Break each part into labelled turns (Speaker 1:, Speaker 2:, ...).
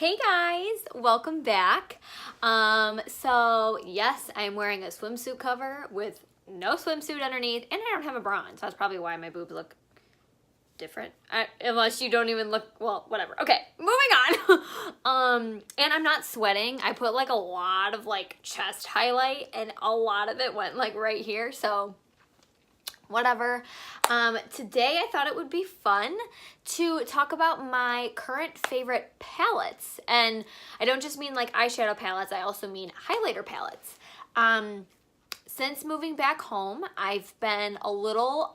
Speaker 1: Hey guys, welcome back. So yes, I'm wearing a swimsuit cover with no swimsuit underneath, and I don't have a bra on, so that's probably why my boobs look different. Unless you don't even look, well, whatever. Okay, moving on. And I'm not sweating. I put like a lot of like chest highlight, and a lot of it went like right here, so whatever. Today I thought it would be fun to talk about my current favorite palettes, and I don't just mean like eyeshadow palettes, I also mean highlighter palettes. Since moving back home, I've been a little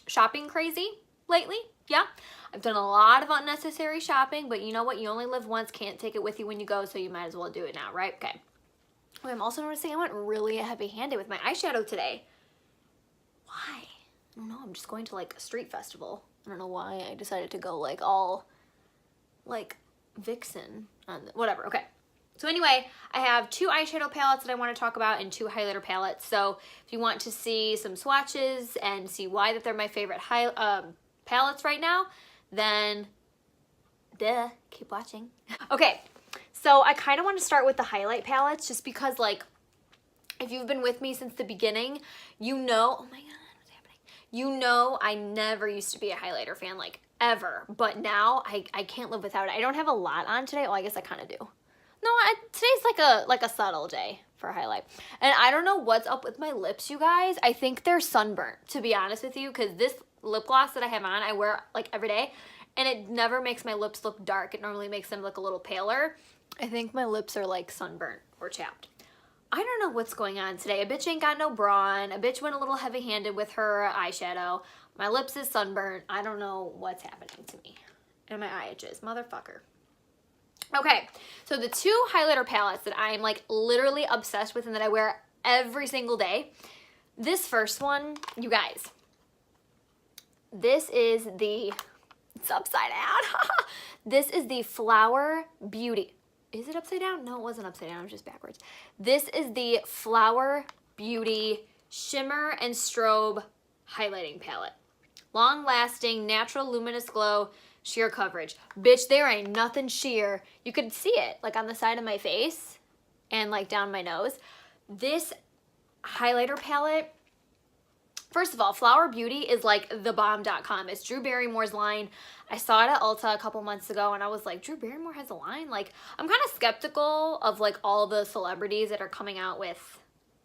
Speaker 1: shopping crazy lately. Yeah, I've done a lot of unnecessary shopping, but you know what? You only live once, can't take it with you when you go, so you might as well do it now, right? Okay. I'm also noticing I went really heavy-handed with my eyeshadow today. Why? I don't know. I'm just going to like a street festival. I don't know why I decided to go like all like Vixen on whatever. Okay. So anyway, I have two eyeshadow palettes that I want to talk about and two highlighter palettes. So if you want to see some swatches and see why that they're my favorite palettes right now, then keep watching. Okay. So I kind of want to start with the highlight palettes just because like if you've been with me since the beginning, you know, oh my God. You know I never used to be a highlighter fan, like ever, but now I can't live without it. I don't have a lot on today. Well, I guess I kind of do. No, today's like a subtle day for highlight. And I don't know what's up with my lips, you guys. I think they're sunburnt, to be honest with you, because this lip gloss that I have on, I wear like every day, and it never makes my lips look dark. It normally makes them look a little paler. I think my lips are like sunburnt or chapped. I don't know what's going on today. A bitch ain't got no bra on. A bitch went a little heavy-handed with her eyeshadow. My lips is sunburnt. I don't know what's happening to me. And my eye itches. Motherfucker. Okay, so the two highlighter palettes that I'm like literally obsessed with and that I wear every single day. This first one, you guys. This is the, it's upside down. This is the Flower Beauty. Is it upside down? No, it wasn't upside down. It was just backwards. This is the Flower Beauty Shimmer and Strobe Highlighting Palette. Long-lasting, natural, luminous glow, sheer coverage. Bitch, there ain't nothing sheer. You could see it, like on the side of my face and like down my nose. This highlighter palette, first of all, Flower Beauty is like thebomb.com. It's Drew Barrymore's line. I saw it at Ulta a couple months ago and I was like, Drew Barrymore has a line? Like, I'm kind of skeptical of like all the celebrities that are coming out with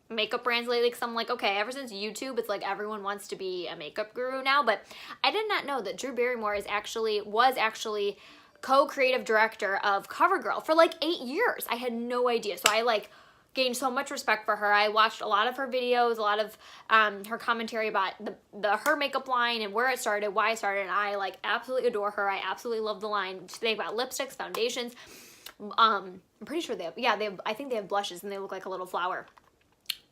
Speaker 1: makeup brands lately, because I'm like, okay, ever since YouTube, it's like everyone wants to be a makeup guru now, but I did not know that Drew Barrymore was actually co-creative director of CoverGirl for like 8 years. I had no idea. So I like gained so much respect for her. I watched a lot of her videos, a lot of her commentary about her makeup line and where it started, why it started, and I like absolutely adore her. I absolutely love the line. They have about lipsticks, foundations. I'm pretty sure I think they have blushes and they look like a little flower.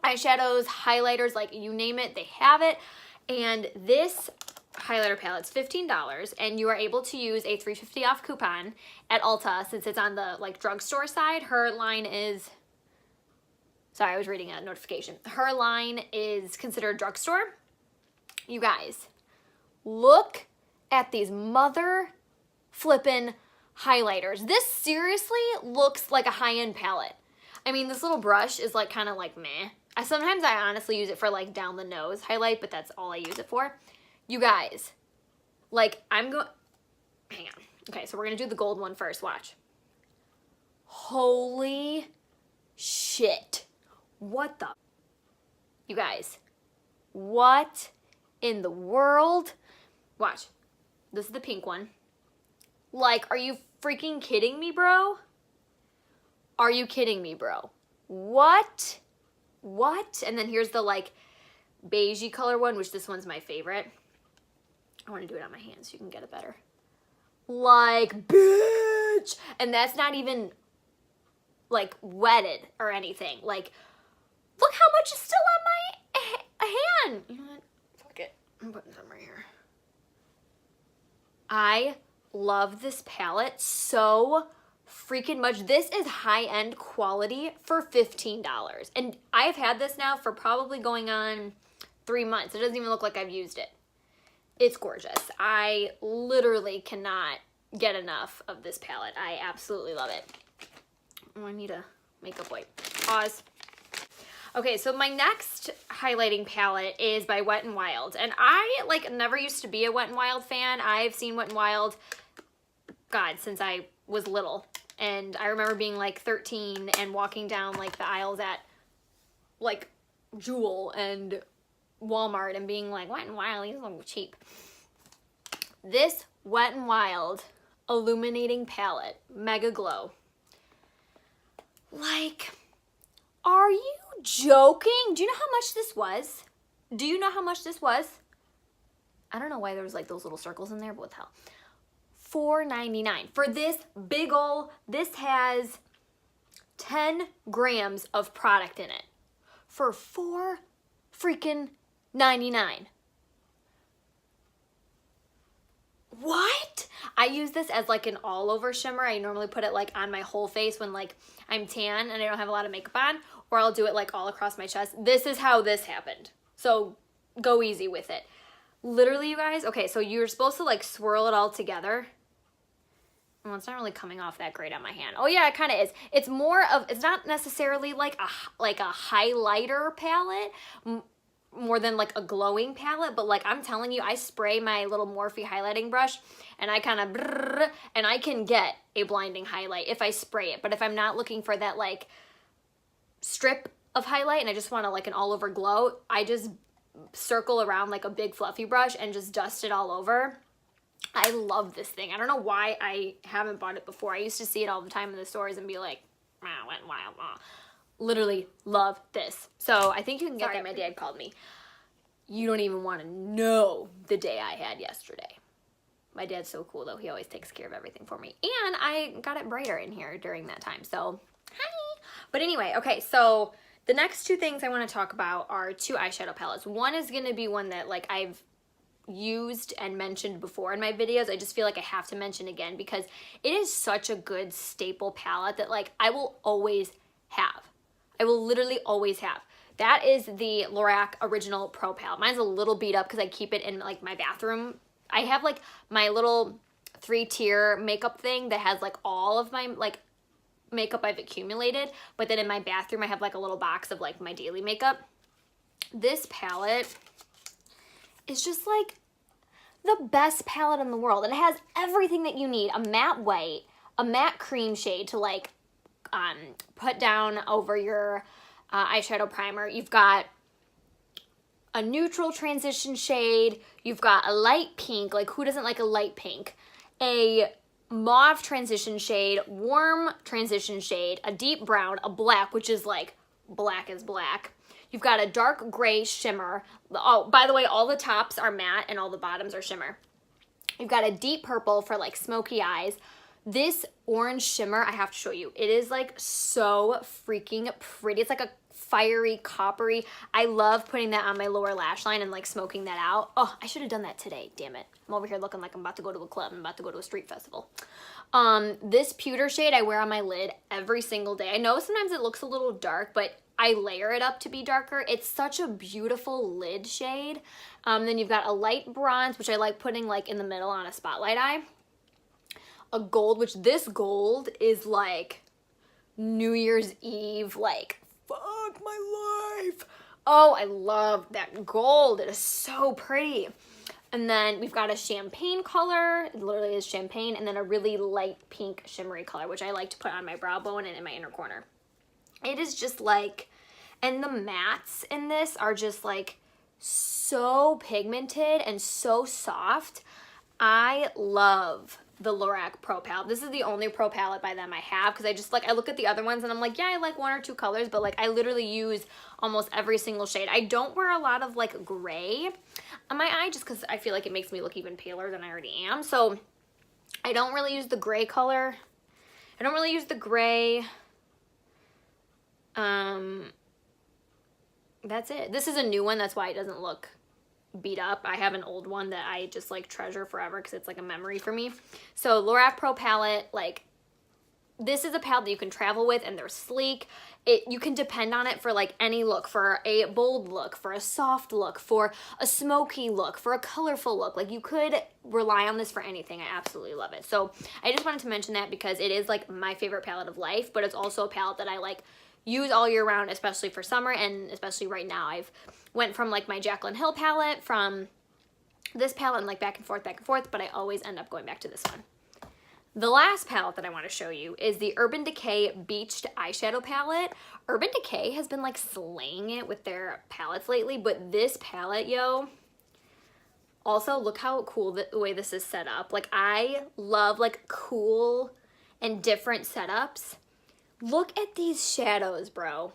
Speaker 1: Eyeshadows, highlighters, like you name it, they have it. And this highlighter palette's $15, and you are able to use a $3.50 off coupon at Ulta since it's on the like drugstore side. Her line is, sorry, I was reading a notification. Her line is considered drugstore. You guys, look at these mother flippin' highlighters. This seriously looks like a high-end palette. I mean, this little brush is like kind of like meh. Sometimes I honestly use it for like down the nose highlight, but that's all I use it for. You guys, like hang on. Okay, so we're gonna do the gold one first, watch. Holy shit. What the? You guys, what in the world? Watch. This is the pink one. Like, are you freaking kidding me, bro? Are you kidding me, bro? What? What? And then here's the like beigey color one, which this one's my favorite. I want to do it on my hands so you can get it better. Like, bitch! And that's not even like wetted or anything. Like, look how much is still on my hand. You know what? Fuck it. I'm putting some right here. I love this palette so freaking much. This is high-end quality for $15. And I've had this now for probably going on 3 months. It doesn't even look like I've used it. It's gorgeous. I literally cannot get enough of this palette. I absolutely love it. Oh, I need a makeup wipe. Pause. Okay, so my next highlighting palette is by Wet n Wild. And I, like, never used to be a Wet n Wild fan. I've seen Wet n Wild, God, since I was little. And I remember being, like, 13 and walking down, like, the aisles at, like, Jewel and Walmart and being like, Wet n Wild, these look cheap. This Wet n Wild illuminating palette, Mega Glow. Like, are you joking? Do you know how much this was? Do you know how much this was? I don't know why there was like those little circles in there, but what the hell? $4.99 for this big ol', this has 10 grams of product in it for $4 freaking 99. What? I use this as like an all over shimmer. I normally put it like on my whole face when like I'm tan and I don't have a lot of makeup on, or I'll do it like all across my chest. This is how this happened. So go easy with it. Literally, you guys, okay, so you're supposed to like swirl it all together. Well, it's not really coming off that great on my hand. Oh yeah, it kind of is. It's more of, it's not necessarily like a highlighter palette, more than like a glowing palette, but like I'm telling you, I spray my little Morphe highlighting brush and I kind of, and I can get a blinding highlight if I spray it. But if I'm not looking for that like strip of highlight and I just want to like an all over glow, I just circle around like a big fluffy brush and just dust it all over. I love this thing. I don't know why I haven't bought it before. I used to see it all the time in the stores and be like, Wet n Wild, Literally love this. So I think you can get that. My dad called me. You don't even want to know the day I had yesterday. My dad's so cool though. He always takes care of everything for me. And I got it brighter in here during that time. So, hi. But anyway, okay. So the next two things I want to talk about are two eyeshadow palettes. One is going to be one that like I've used and mentioned before in my videos. I just feel like I have to mention again because it is such a good staple palette that like I will always have. I will literally always have. That is the Lorac Original Pro Palette. Mine's a little beat up because I keep it in like my bathroom. I have like my little 3-tier makeup thing that has like all of my like makeup I've accumulated. But then in my bathroom, I have like a little box of like my daily makeup. This palette is just like the best palette in the world. And it has everything that you need. A matte white, a matte cream shade to like put down over your eyeshadow primer. You've got a neutral transition shade. You've got a light pink. Like who doesn't like a light pink? A mauve transition shade, warm transition shade, a deep brown, a black, which is like black as black. You've got a dark gray shimmer. Oh, by the way, all the tops are matte and all the bottoms are shimmer. You've got a deep purple for like smoky eyes. This orange shimmer, I have to show you. It is like so freaking pretty. It's like a fiery, coppery. I love putting that on my lower lash line and like smoking that out. Oh, I should have done that today, damn it. I'm over here looking like I'm about to go to a club. I'm about to go to a street festival. This pewter shade I wear on my lid every single day. I know sometimes it looks a little dark, but I layer it up to be darker. It's such a beautiful lid shade. Then you've got a light bronze, which I like putting like in the middle on a spotlight eye. A gold, which this gold is like New Year's Eve, like, fuck my life. Oh, I love that gold. It is so pretty. And then we've got a champagne color. It literally is champagne. And then a really light pink shimmery color, which I like to put on my brow bone and in my inner corner. It is just like, and the mattes in this are just like so pigmented and so soft. I love the Lorac Pro Palette. This is the only Pro Palette by them I have because I just like, I look at the other ones and I'm like, yeah, I like one or two colors, but like I literally use almost every single shade. I don't wear a lot of like gray on my eye just because I feel like it makes me look even paler than I already am. So I don't really use the gray color. I don't really use the gray. That's it. This is a new one. That's why it doesn't look beat up. I have an old one that I just like treasure forever because it's like a memory for me. So Lorac Pro Palette, like this is a palette that you can travel with, and they're sleek. You can depend on it for like any look, for a bold look, for a soft look, for a smoky look, for a colorful look. Like, you could rely on this for anything. I absolutely love it. So I just wanted to mention that because it is like my favorite palette of life, but it's also a palette that I like use all year round, especially for summer, and especially right now. I've went from like my Jaclyn Hill palette, from this palette, and like back and forth, but I always end up going back to this one. The last palette that I want to show you is the Urban Decay Beached Eyeshadow Palette. Urban Decay has been like slaying it with their palettes lately, but this palette, yo, also look how cool the way this is set up. Like, I love like cool and different setups. Look at these shadows, bro.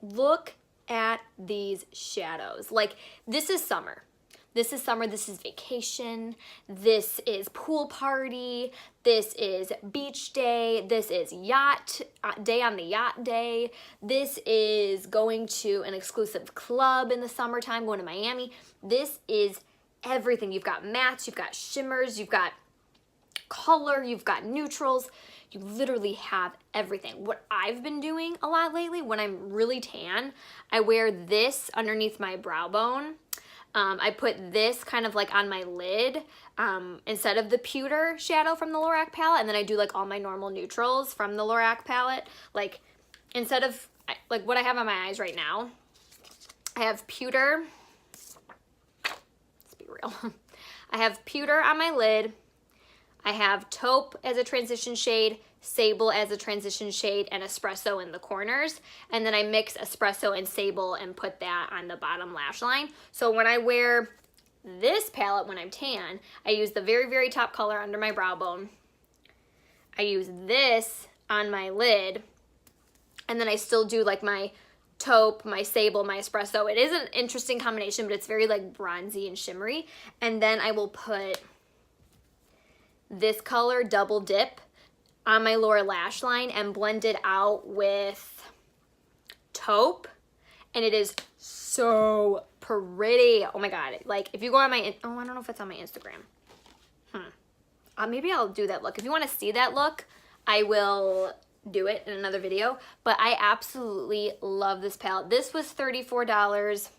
Speaker 1: Look at these shadows. Like, this is summer. This is summer, this is vacation, this is pool party, this is beach day, this is yacht day on the yacht day, this is going to an exclusive club in the summertime, going to Miami. This is everything. You've got mattes, you've got shimmers, you've got color, you've got neutrals. You literally have everything. What I've been doing a lot lately, when I'm really tan, I wear this underneath my brow bone. I put this kind of like on my lid instead of the pewter shadow from the Lorac palette, and then I do like all my normal neutrals from the Lorac palette. Like, instead of like what I have on my eyes right now, I have pewter. Let's be real. I have pewter on my lid. I have taupe as a transition shade, sable as a transition shade, and espresso in the corners. And then I mix espresso and sable and put that on the bottom lash line. So when I wear this palette when I'm tan, I use the very, very top color under my brow bone. I use this on my lid. And then I still do like my taupe, my sable, my espresso. It is an interesting combination, but it's very like bronzy and shimmery. And then I will put this color, double dip, on my lower lash line and blend it out with taupe, and it is so pretty. Oh my god. Like, if you go on my, I don't know if it's on my Instagram. Maybe I'll do that look. If you want to see that look, I will do it in another video, but I absolutely love this palette. This was $34.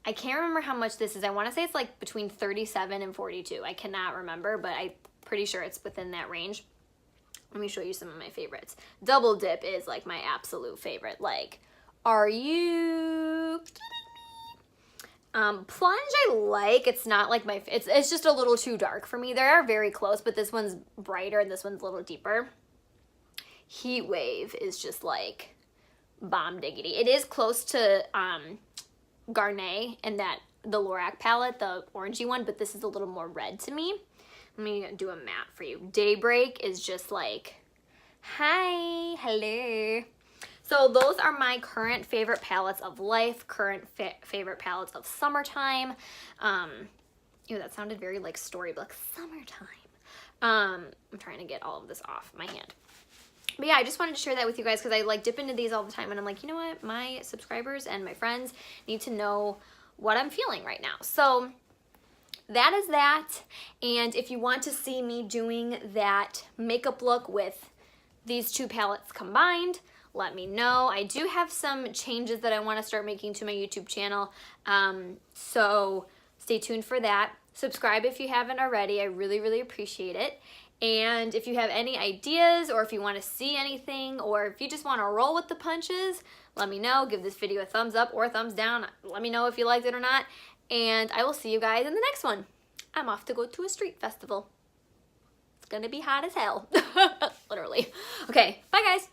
Speaker 1: I can't remember how much this is. I want to say it's like between $37 and $42. I cannot remember, but I'm pretty sure it's within that range. Let me show you some of my favorites. Double dip is like my absolute favorite. Like, are you kidding me? Plunge I like. It's not like my, it's just a little too dark for me. They are very close, but this one's brighter and this one's a little deeper. Heat Wave is just like bomb diggity. It is close to Garnet and the Lorac palette, the orangey one, but this is a little more red to me. Let me do a matte for you. Daybreak is just like, hi, hello. So those are my current favorite palettes of life, current favorite palettes of summertime. Ew, that sounded very like storybook, summertime. I'm trying to get all of this off my hand. But yeah, I just wanted to share that with you guys because I like dip into these all the time, and I'm like, you know what? My subscribers and my friends need to know what I'm feeling right now. So that is that. And if you want to see me doing that makeup look with these two palettes combined, let me know. I do have some changes that I want to start making to my YouTube channel. So stay tuned for that. Subscribe if you haven't already. I really, really appreciate it. And if you have any ideas, or if you want to see anything, or if you just want to roll with the punches, let me know. Give this video a thumbs up or a thumbs down. Let me know if you liked it or not. And I will see you guys in the next one. I'm off to go to a street festival. It's gonna be hot as hell. Literally. Okay, bye guys.